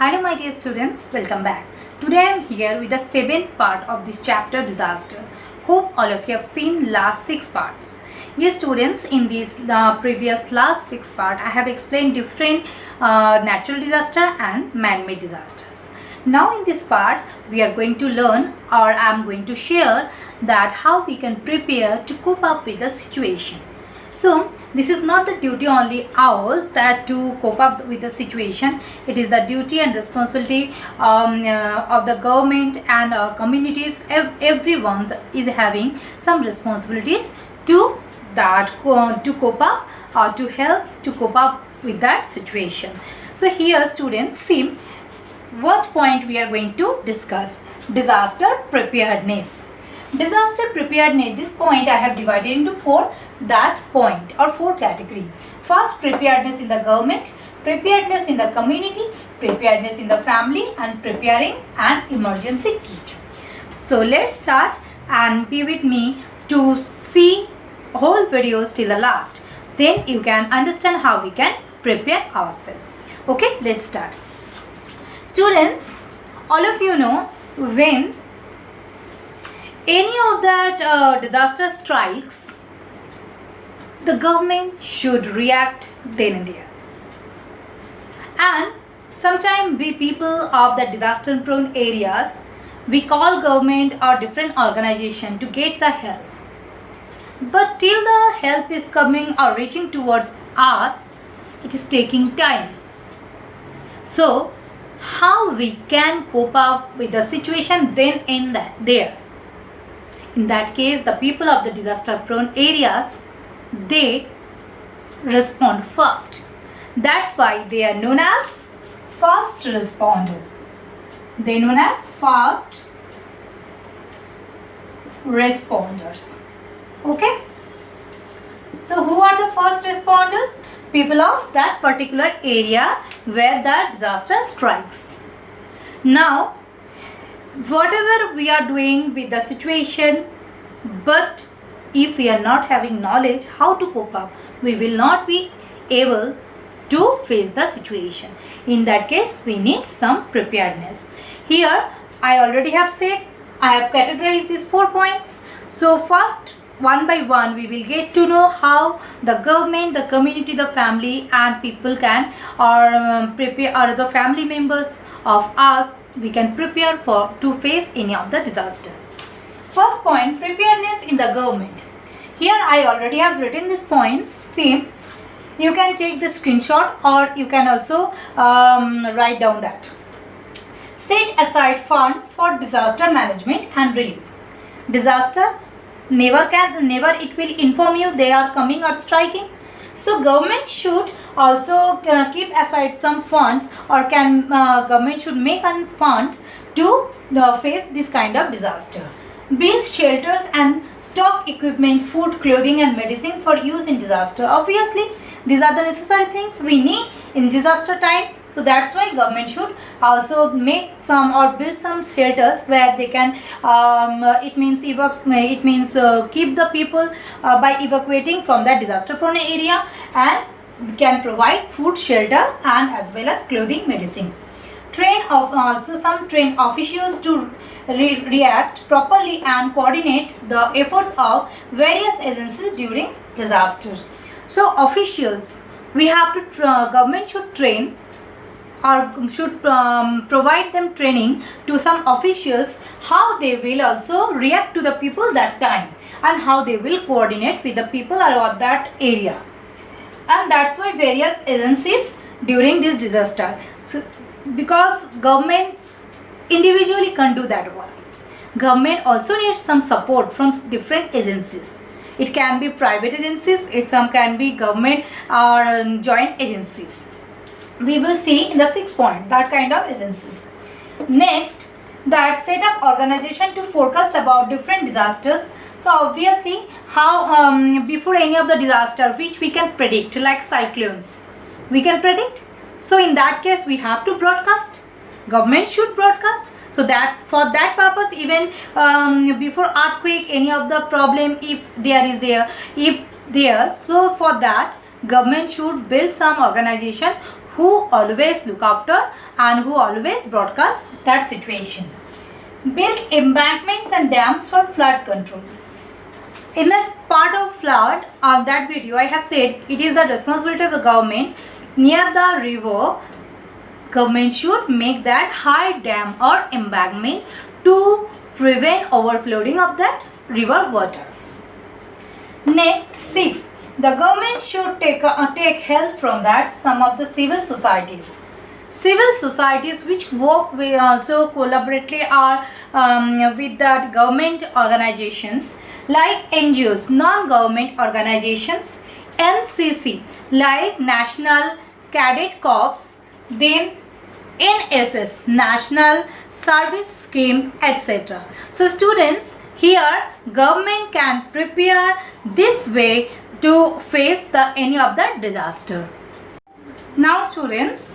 Hello my dear students, welcome back. Today I am here with the 7th part of this chapter disaster. Hope all of you have seen last 6 parts. Yes students, in this previous last 6 part I have explained different natural disaster and man-made disasters. Now in this part we are going to learn, or I am going to share that how we can prepare to cope up with the situation. So this is not the duty only ours that to cope up with the situation. It is the duty and responsibility of the government and our communities. Everyone is having some responsibilities to cope up or to help to cope up with that situation. So here students, see what point we are going to discuss: disaster preparedness. Disaster preparedness, this point I have divided into 4 category. First, preparedness in the government, preparedness in the community, preparedness in the family, and preparing an emergency kit. So let's start and be with me to see whole videos till the last. Then you can understand how we can prepare ourselves. Okay, let's start. Students, all of you know, when any of that disaster strikes, the government should react then and there. And sometimes we people of the disaster prone areas, we call government or different organization to get the help. But till the help is coming or reaching towards us, it is taking time. So how we can cope up with the situation then and there? In that case, the people of the disaster prone areas, they respond first. That's why they are known as first responder. They are known as first responders. Okay. So who are the first responders? People of that particular area where the disaster strikes. Now, whatever we are doing with the situation, but if we are not having knowledge how to cope up, we will not be able to face the situation. In that case, we need some preparedness. Here I already have said, I have categorized these 4 points. So first, one by one, we will get to know how the government, the community, the family and people can prepare, or the family members of us, we can prepare to face any of the disaster. First point, preparedness in the government. Here I already have written these points. See, you can take the screenshot or you can also write down that. Set aside funds for disaster management and relief. Disaster never it will inform you they are coming or striking. So government should also keep aside some funds, or government should make funds to face this kind of disaster. Build shelters and stock equipments, food, clothing and medicine for use in disaster. Obviously, these are the necessary things we need in disaster time. So that's why government should also make some or build some shelters where they can keep the people by evacuating from that disaster prone area, and can provide food, shelter and as well as clothing, medicines. Train officials to react properly and coordinate the efforts of various agencies during disaster. So officials, we have to government should train or should provide them training to some officials how they will also react to the people that time and how they will coordinate with the people around that area. And that's why various agencies during this disaster, so, because government individually can't do that work. Government also needs some support from different agencies. It can be private agencies, some can be government or joint agencies. We will see in the 6th point that kind of agencies. Next, that set up organization to forecast about different disasters. So obviously, how before any of the disaster which we can predict, like cyclones, we can predict. So in that case, we have to broadcast. Government should broadcast. So that for that purpose, even before earthquake, any of the problem, if there, so for that government should build some organization who always look after and who always broadcast that situation. Build embankments and dams for flood control. In that part of flood, on that video I have said it is the responsibility of the government. Near the river, government should make that high dam or embankment to prevent overflowing of that river water. Next, 6. The government should take help from that some of the civil societies. Civil societies which work with also collaboratively are with the government organizations like NGOs, non-government organizations, NCC like National Cadet Corps, then NSS, National Service Scheme, etc. So students, here government can prepare this way to face any of the disaster. Now students,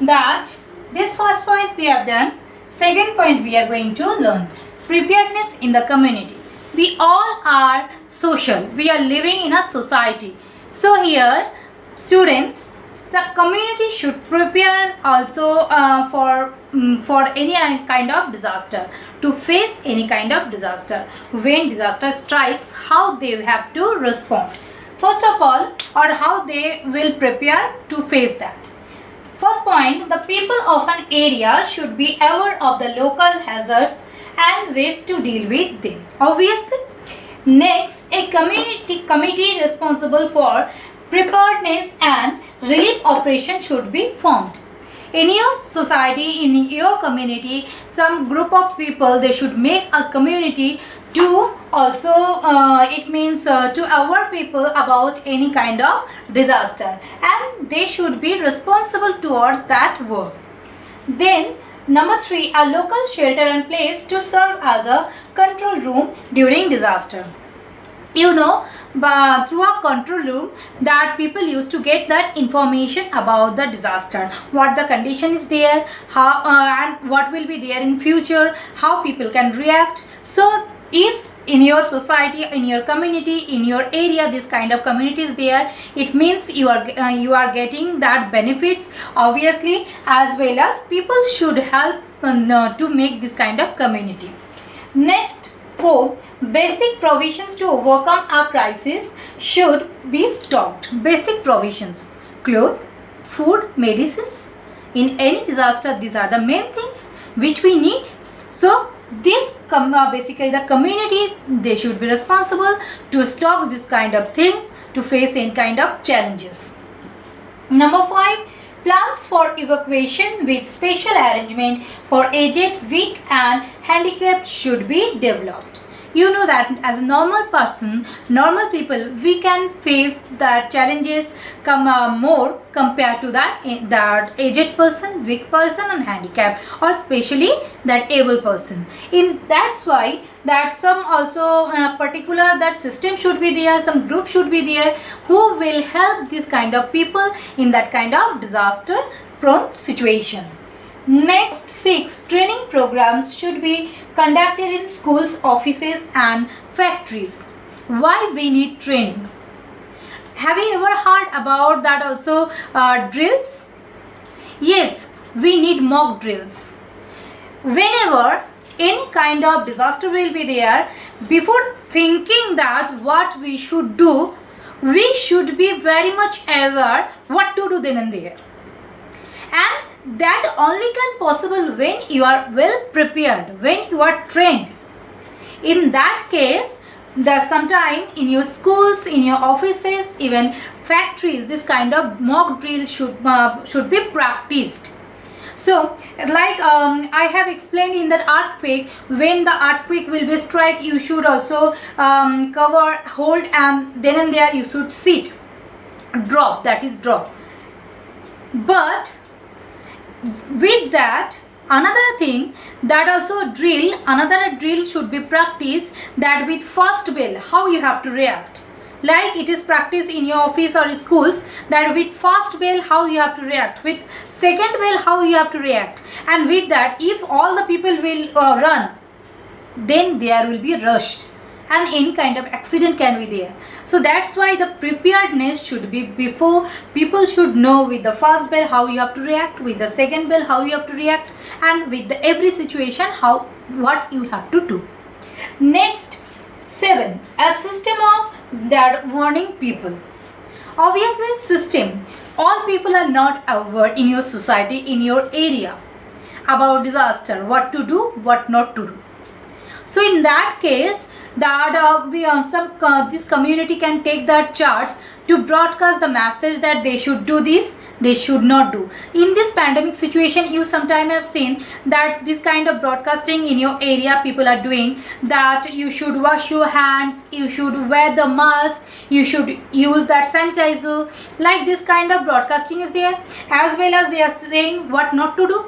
that this first point we have done. Second point we are going to learn preparedness in the community. We all are social. We are living in a society. So here students, the community should prepare also for any kind of disaster, to face any kind of disaster. When disaster strikes, how they have to respond. First of all, or how they will prepare to face that. First point, the people of an area should be aware of the local hazards and ways to deal with them. Obviously. Next, a committee responsible for preparedness and relief operation should be formed. In your society, in your community, some group of people, they should make a community to also it means to aware people about any kind of disaster, and they should be responsible towards that work. Then number 3, a local shelter and place to serve as a control room during disaster. You know, through a control room that people used to get that information about the disaster, what the condition is there, how and what will be there in future, how people can react. So if in your society, in your community, in your area, this kind of community is there, it means you are getting that benefits, obviously, as well as people should help to make this kind of community. Next, 4, basic provisions to overcome a crisis should be stocked. Basic provisions: clothes, food, medicines. In any disaster, these are the main things which we need. So this basically the community, they should be responsible to stock this kind of things to face any kind of challenges. Number 5, plans for evacuation with special arrangement for aged, weak and handicapped should be developed. You know that as a normal person, normal people, we can face the challenges more compared to that aged person, weak person and handicapped, or especially that able person. That's why that some also particular that system should be there, some group should be there who will help this kind of people in that kind of disaster prone situation. Next, 6, training programs should be conducted in schools, offices and factories. Why we need training? Have you ever heard about that also drills? Yes, we need mock drills. Whenever any kind of disaster will be there, before thinking that what we should do, we should be very much aware what to do then and there. And that only can possible when you are well prepared, when you are trained. In that case, there's sometime in your schools, in your offices, even factories, this kind of mock drill should be practiced. So like I have explained in that earthquake, when the earthquake will be strike, you should also cover, hold, and then and there you should sit, drop, that is drop. But with that, another thing, that also another drill should be practiced, that with first bell how you have to react. Like it is practiced in your office or schools, that with first bell how you have to react, with second bell how you have to react, and with that if all the people will run, then there will be rush. and any kind of accident can be there. So that's why the preparedness should be before. People should know with the first bell how you have to react, with the second bell how you have to react, and with the every situation what you have to do. Next, 7, a system of that warning people. Obviously, system, all people are not aware in your society, in your area about disaster, what to do, what not to do. So in that case, that this community can take that charge to broadcast the message that they should do this, they should not do. In this pandemic situation, you sometimes have seen that this kind of broadcasting in your area people are doing, that you should wash your hands, you should wear the mask, you should use that sanitizer. Like this kind of broadcasting is there, as well as they are saying what not to do.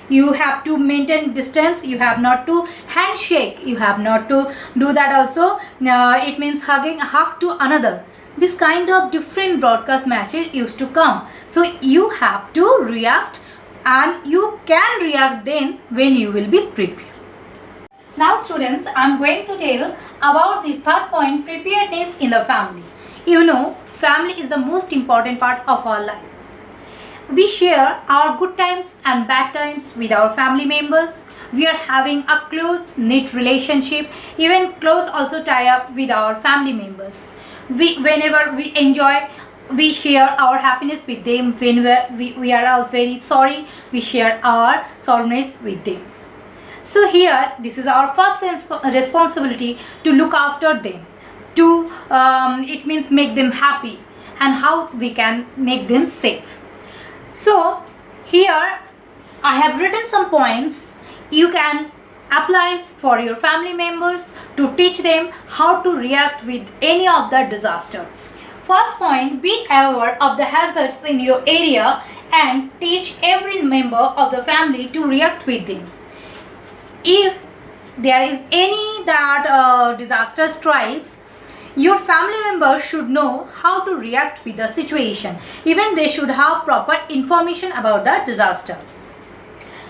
You have to maintain distance, you have not to handshake, you have not to do that also. It means hug to another. This kind of different broadcast message used to come. So you have to react, and you can react then when you will be prepared. Now students, I am going to tell about this third point, preparedness in the family. You know, family is the most important part of our life. We share our good times and bad times with our family members. We are having a close knit relationship, even close also tie up with our family members. Whenever we enjoy, we share our happiness with them. When we are out very sorry, we share our sorrowness with them. So here, this is our first responsibility, to look after them, to it means make them happy, and how we can make them safe. So here I have written some points you can apply for your family members to teach them how to react with any of the disaster. First point, be aware of the hazards in your area and teach every member of the family to react with them. If there is any that disaster strikes, your family members should know how to react with the situation. Even they should have proper information about the disaster.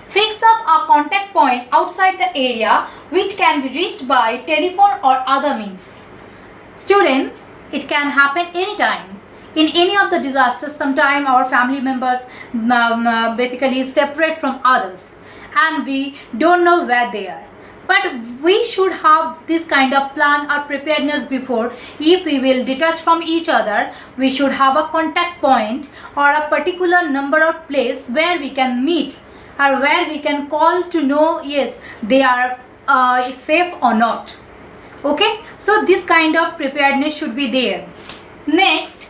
Fix up a contact point outside the area which can be reached by telephone or other means. Students, it can happen anytime. In any of the disasters, sometime our family members basically separate from others and we don't know where they are. But we should have this kind of plan or preparedness before. If we will detach from each other, we should have a contact point or a particular number or place where we can meet or where we can call to know, yes, they are safe or not. Okay, so this kind of preparedness should be there. Next,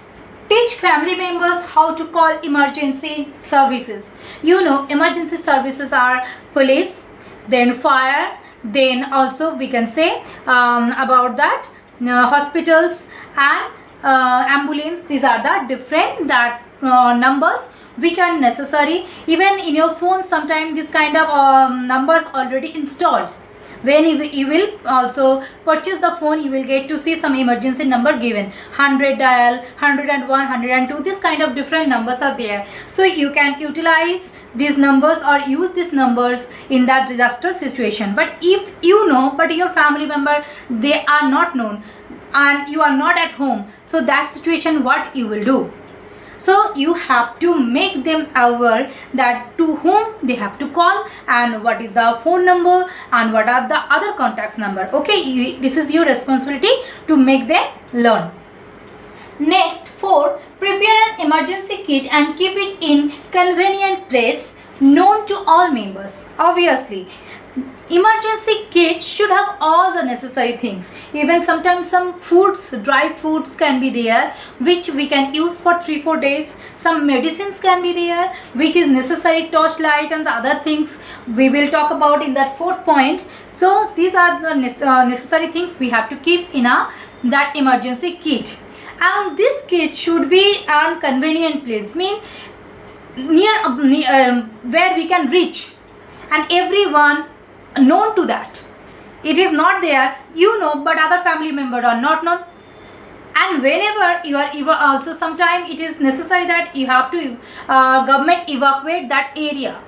teach family members how to call emergency services. You know, emergency services are police, then fire, then also we can say about that hospitals and ambulance. These are the different numbers which are necessary. Even in your phone, sometimes this kind of numbers already installed. When you will also purchase the phone, you will get to see some emergency number given, 100 dial, 101, 102, this kind of different numbers are there. So you can utilize these numbers or use these numbers in that disaster situation. But if you know, but your family member, they are not known and you are not at home, so that situation, what you will do? So you have to make them aware that to whom they have to call and what is the phone number and what are the other contacts number. Okay, this is your responsibility to make them learn. Next, 4, prepare an emergency kit and keep it in convenient place known to all members. Obviously, emergency kit should have all the necessary things. Even sometimes some foods, dry foods can be there which we can use for 3-4 days. Some medicines can be there which is necessary, torchlight and the other things we will talk about in that 4th point. So these are the necessary things we have to keep in that emergency kit. And this kit should be on convenient place, mean near where we can reach and everyone known to that. It is not there, you know, but other family members are not known. And whenever you are also, sometimes it is necessary that you have to government evacuate that area,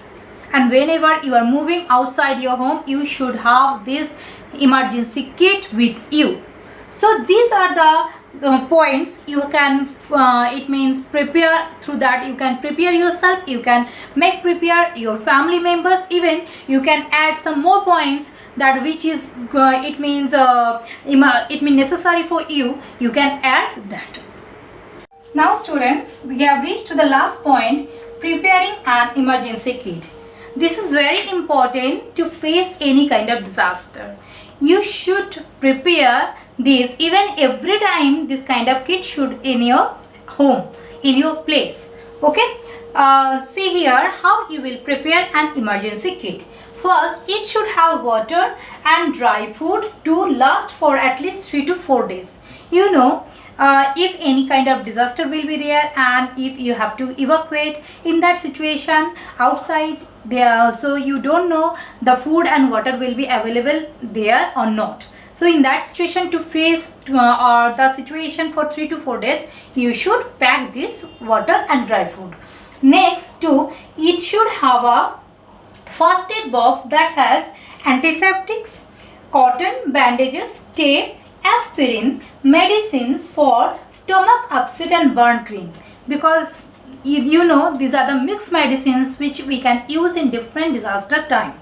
and whenever you are moving outside your home, you should have this emergency kit with you. So these are the points you can it means prepare. Through that you can prepare yourself, you can prepare your family members, even you can add some more points that which is it means necessary for you, you can add that. Now students, we have reached to the last point, preparing an emergency kit. This is very important to face any kind of disaster. You should prepare this even every time. This kind of kit should in your home, in your place. Okay, see here how you will prepare an emergency kit. First, it should have water and dry food to last for at least 3 to 4 days. You know, if any kind of disaster will be there and if you have to evacuate, in that situation outside there also you don't know the food and water will be available there or not. So in that situation, to face or the situation for 3 to 4 days, you should pack this water and dry food. Next, too, it should have a first aid box that has antiseptics, cotton bandages, tape, aspirin, medicines for stomach upset and burn cream, because you know these are the mixed medicines which we can use in different disaster time.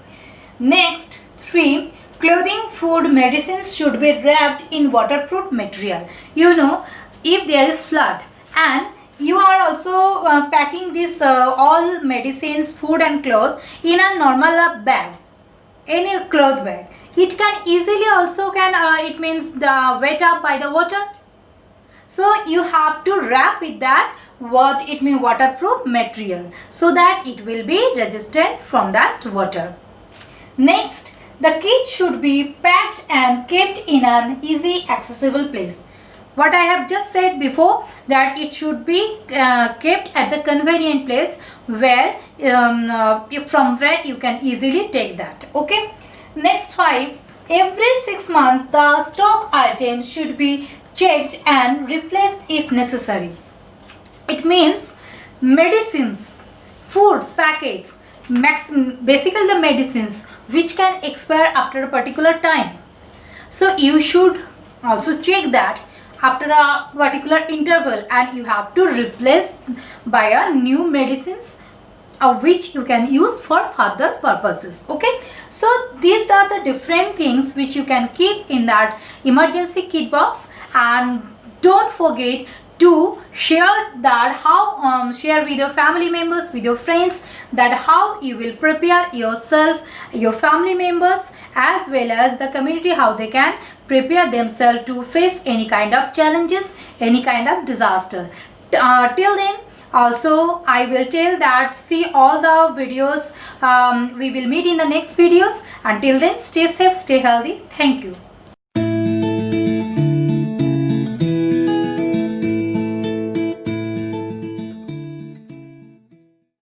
Next, 3, clothing, food, medicines should be wrapped in waterproof material. You know, if there is flood and you are also packing this all medicines, food and clothes in a normal bag, any cloth bag, it can easily also it means the wet up by the water. So you have to wrap with that what it means waterproof material, so that it will be resistant from that water. Next, the kit should be packed and kept in an easy accessible place. What I have just said before, that it should be kept at the convenient place where from where you can easily take that. Okay. Next, 5, every 6 months the stock items should be checked and replaced if necessary. It means medicines, foods, packets, basically the medicines which can expire after a particular time. So you should also check that after a particular interval, and you have to replace by a new medicines which you can use for further purposes. Okay, so these are the different things which you can keep in that emergency kit box. And don't forget to share that how share with your family members, with your friends, that how you will prepare yourself, your family members, as well as the community, how they can prepare themselves to face any kind of challenges, any kind of disaster. Till then, also I will tell that see all the videos. We will meet in the next videos. Until then, stay safe, stay healthy. Thank you.